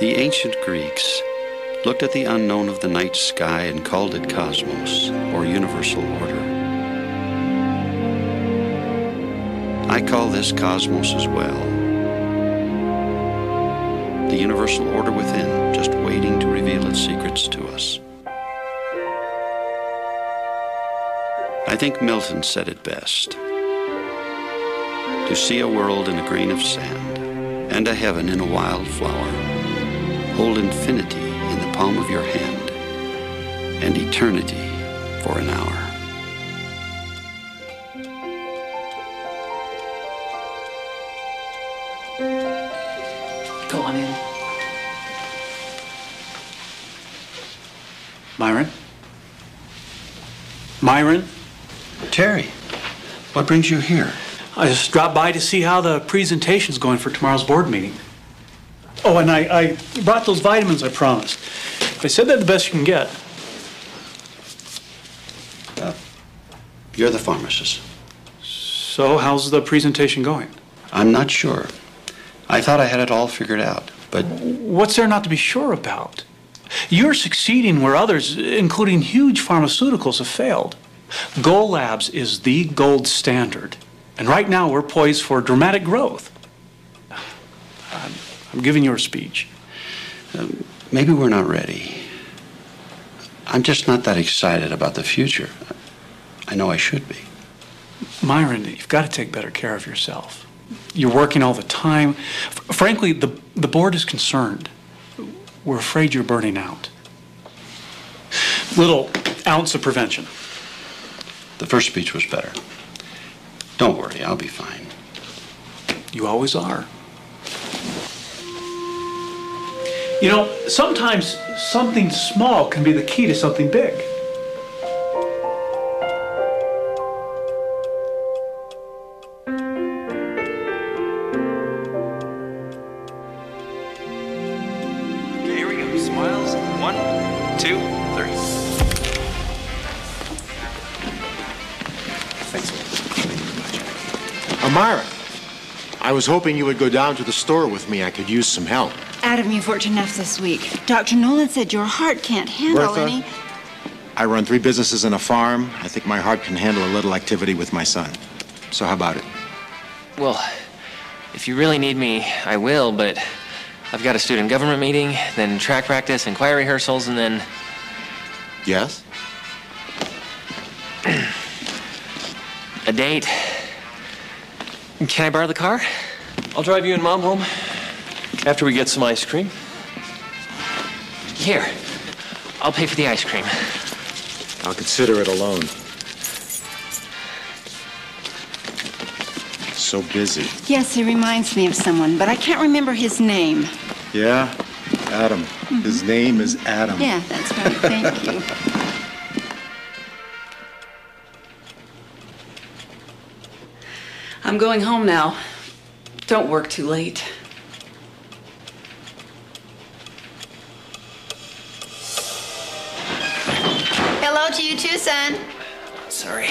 The ancient Greeks looked at the unknown of the night sky and called it cosmos, or universal order. I call this cosmos as well. The universal order within, just waiting to reveal its secrets to us. I think Milton said it best. To see a world in a grain of sand, and a heaven in a wild flower, hold infinity in the palm of your hand, and eternity for an hour. Go on in. Myron? Myron? Terry, what brings you here? I just dropped by to see how the presentation's going for tomorrow's board meeting. Oh, and I brought those vitamins I promised. They said they're the best you can get. You're the pharmacist. So, how's the presentation going? I'm not sure. I thought I had it all figured out, but... What's there not to be sure about? You're succeeding where others, including huge pharmaceuticals, have failed. Goal Labs is the gold standard. And right now, we're poised for dramatic growth. I'm giving you a speech. Maybe we're not ready. I'm just not that excited about the future. I know I should be. Myron, you've got to take better care of yourself. You're working all the time. Frankly, the board is concerned. We're afraid you're burning out. Little ounce of prevention. The first speech was better. Don't worry, I'll be fine. You always are. You know, sometimes something small can be the key to something big. Okay, here we go. Smiles. 1, 2, 3. Thanks. Myra, I was hoping you would go down to the store with me. I could use some help. Adam, you worked enough this week. Dr. Nolan said your heart can't handle Bertha, any... I run 3 businesses and a farm. I think my heart can handle a little activity with my son. So how about it? Well, if you really need me, I will, but I've got a student government meeting, then track practice and choir rehearsals, and then... Yes? a date. Can I borrow the car? I'll drive you and Mom home after we get some ice cream. Here, I'll pay for the ice cream. I'll consider it a loan. So busy. Yes, he reminds me of someone, but I can't remember his name. Yeah? Adam. His name is Adam. Yeah, that's right. Thank you. I'm going home now. Don't work too late. Hello to you too, son. Sorry.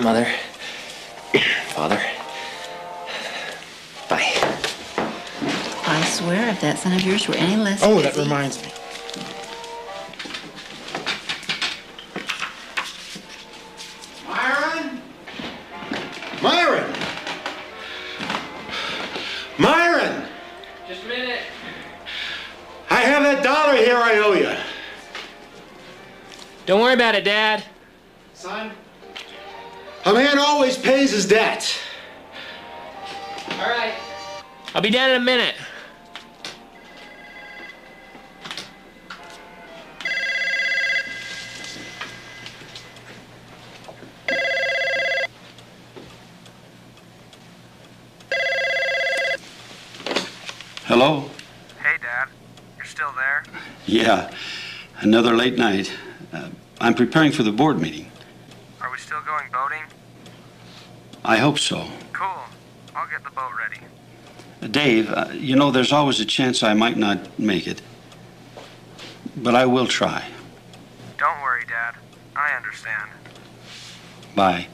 Mother. Father. Bye. I swear if that son of yours were any less Oh, busy... that reminds me. Myron? Myron! Myron! Just a minute. I have that $1 here I owe you. Don't worry about it, Dad. Son, a man always pays his debt. All right. I'll be down in a minute. Hello? Hey, Dad. You're still there? Yeah, another late night. I'm preparing for the board meeting. Are we still going boating? I hope so. Cool. I'll get the boat ready. Dave, you know, there's always a chance I might not make it. But I will try. Don't worry, Dad. I understand. Bye.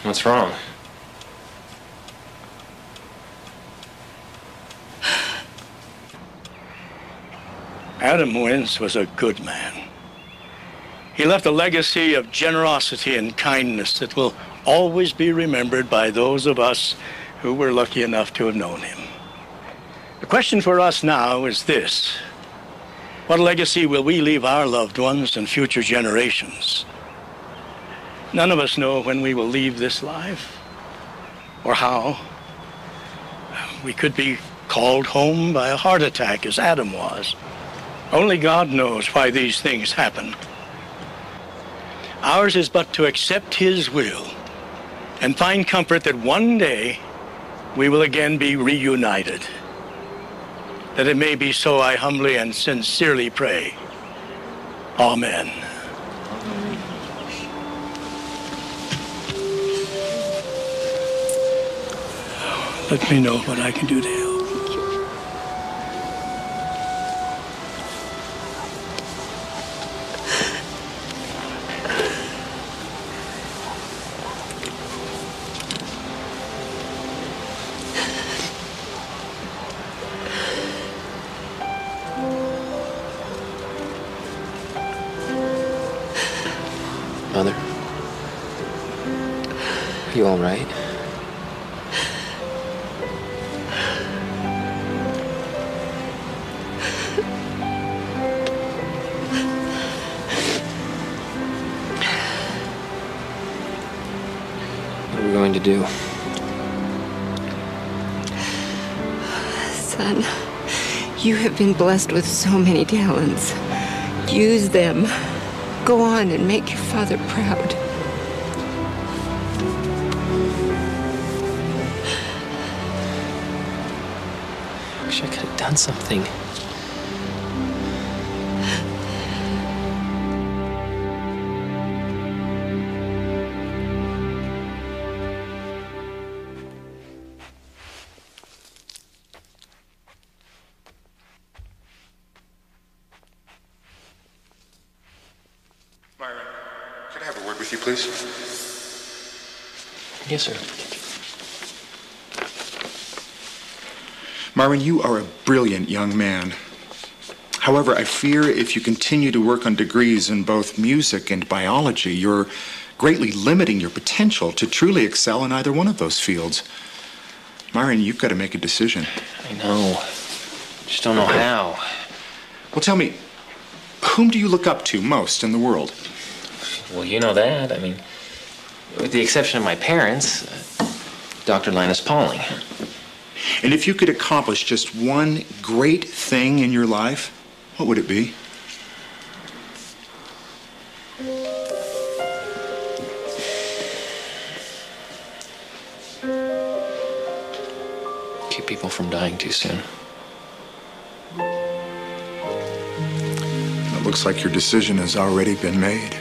What's wrong? Adam Wins was a good man. He left a legacy of generosity and kindness that will always be remembered by those of us who were lucky enough to have known him. The question for us now is this: what legacy will we leave our loved ones and future generations? None of us know when we will leave this life or how. We could be called home by a heart attack, as Adam was. Only God knows why these things happen. Ours is but to accept his will and find comfort that one day we will again be reunited. That it may be so, I humbly and sincerely pray. Amen. Let me know what I can do to help. Mother? You all right? What are we going to do? Son, you have been blessed with so many talents. Use them. Go on and make your father proud. I wish I could have done something. Myron, can I have a word with you, please? Yes, sir. Myron, you are a brilliant young man. However, I fear if you continue to work on degrees in both music and biology, you're greatly limiting your potential to truly excel in either one of those fields. Myron, you've got to make a decision. I know. Just don't know how. Well, tell me, whom do you look up to most in the world? Well, you know that. I mean, with the exception of my parents, Dr. Linus Pauling. And if you could accomplish just one great thing in your life, what would it be? Keep people from dying too soon. It looks like your decision has already been made.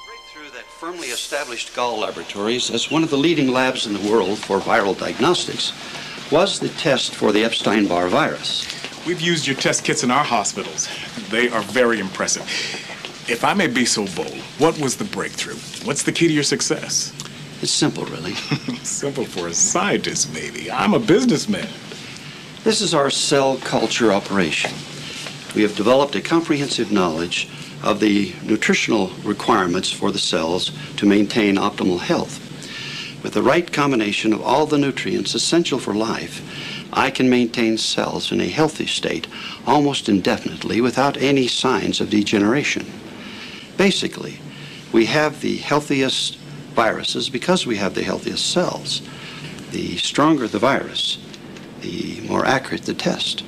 Breakthrough that firmly established Gall Laboratories as one of the leading labs in the world for viral diagnostics was the test for the Epstein-Barr virus. We've used your test kits in our hospitals. They are very impressive. If I may be so bold, what was the breakthrough? What's the key to your success? It's simple, really. Simple for a scientist, maybe. I'm a businessman. This is our cell culture operation. We have developed a comprehensive knowledge of the nutritional requirements for the cells to maintain optimal health. With the right combination of all the nutrients essential for life, I can maintain cells in a healthy state almost indefinitely without any signs of degeneration. Basically, we have the healthiest viruses because we have the healthiest cells. The stronger the virus, the more accurate the test.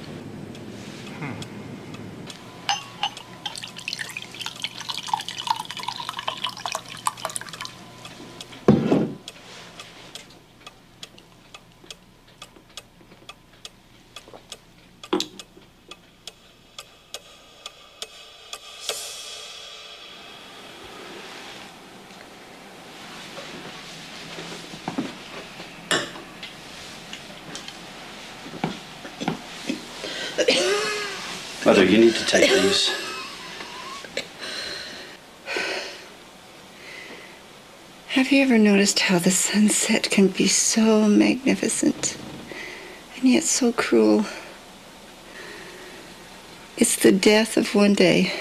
Mother, you need to take these. Have you ever noticed how the sunset can be so magnificent and yet so cruel? It's the death of one day,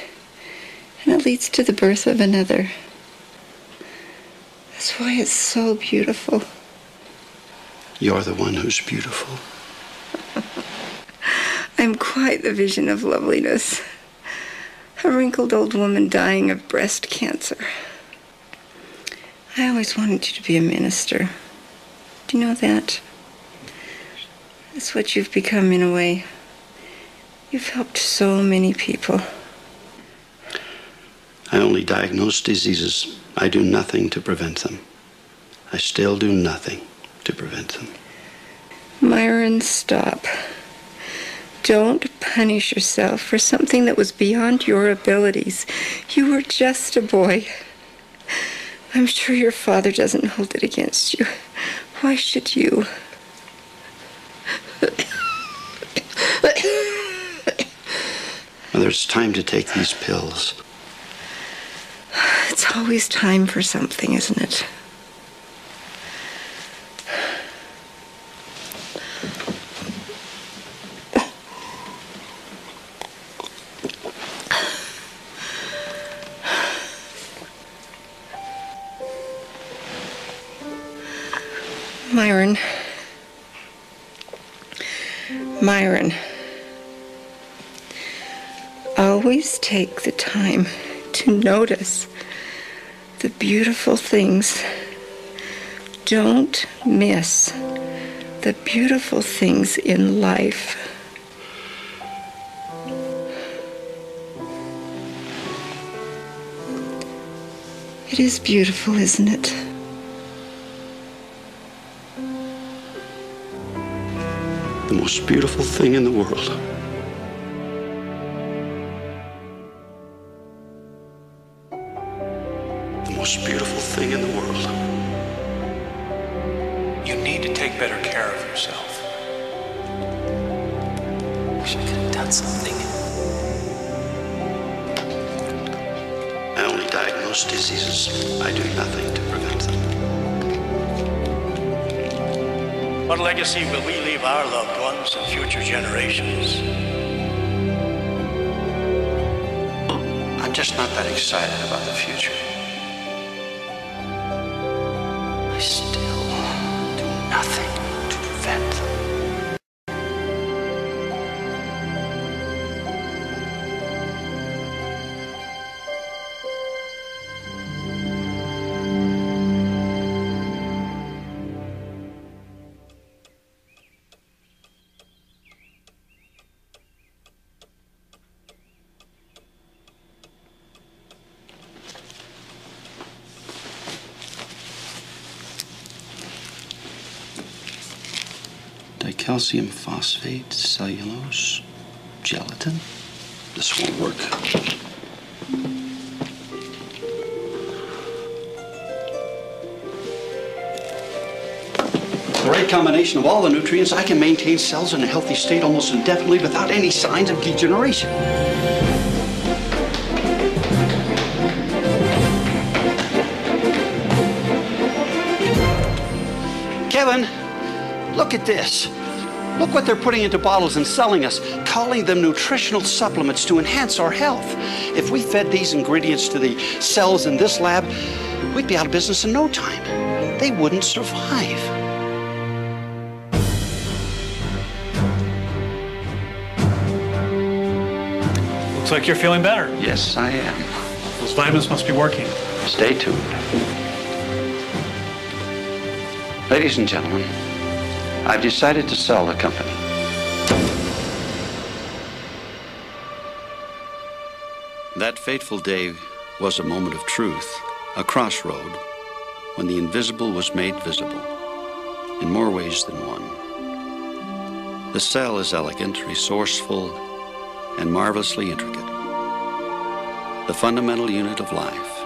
and it leads to the birth of another. That's why it's so beautiful. You're the one who's beautiful. I'm quite the vision of loveliness. A wrinkled old woman dying of breast cancer. I always wanted you to be a minister. Do you know that? That's what you've become in a way. You've helped so many people. I only diagnose diseases. I do nothing to prevent them. I still do nothing to prevent them. Myron, stop. Don't punish yourself for something that was beyond your abilities. You were just a boy. I'm sure your father doesn't hold it against you. Why should you? Mother, it's time to take these pills. It's always time for something, isn't it? Myron. Myron. Always take the time to notice the beautiful things. Don't miss the beautiful things in life. It is beautiful, isn't it? The most beautiful thing in the world. The most beautiful thing in the world. You need to take better care of yourself. Wish I could have done something. I only diagnose diseases. I do nothing to prevent them. What legacy will we leave our loved ones and future generations? I'm just not that excited about the future. I still do nothing to prevent them. Calcium phosphate, cellulose, gelatin. This won't work. The right combination of all the nutrients, I can maintain cells in a healthy state almost indefinitely without any signs of degeneration. Kevin, look at this. Look what they're putting into bottles and selling us, calling them nutritional supplements to enhance our health. If we fed these ingredients to the cells in this lab, we'd be out of business in no time. They wouldn't survive. Looks like you're feeling better. Yes, I am. Those vitamins must be working. Stay tuned. Ladies and gentlemen, I've decided to sell the company. That fateful day was a moment of truth, a crossroad, when the invisible was made visible, in more ways than one. The cell is elegant, resourceful, and marvelously intricate. The fundamental unit of life.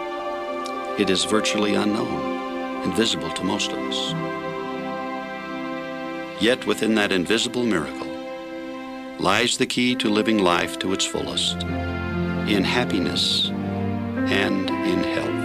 It is virtually unknown, invisible to most of us. Yet within that invisible miracle lies the key to living life to its fullest, in happiness and in health.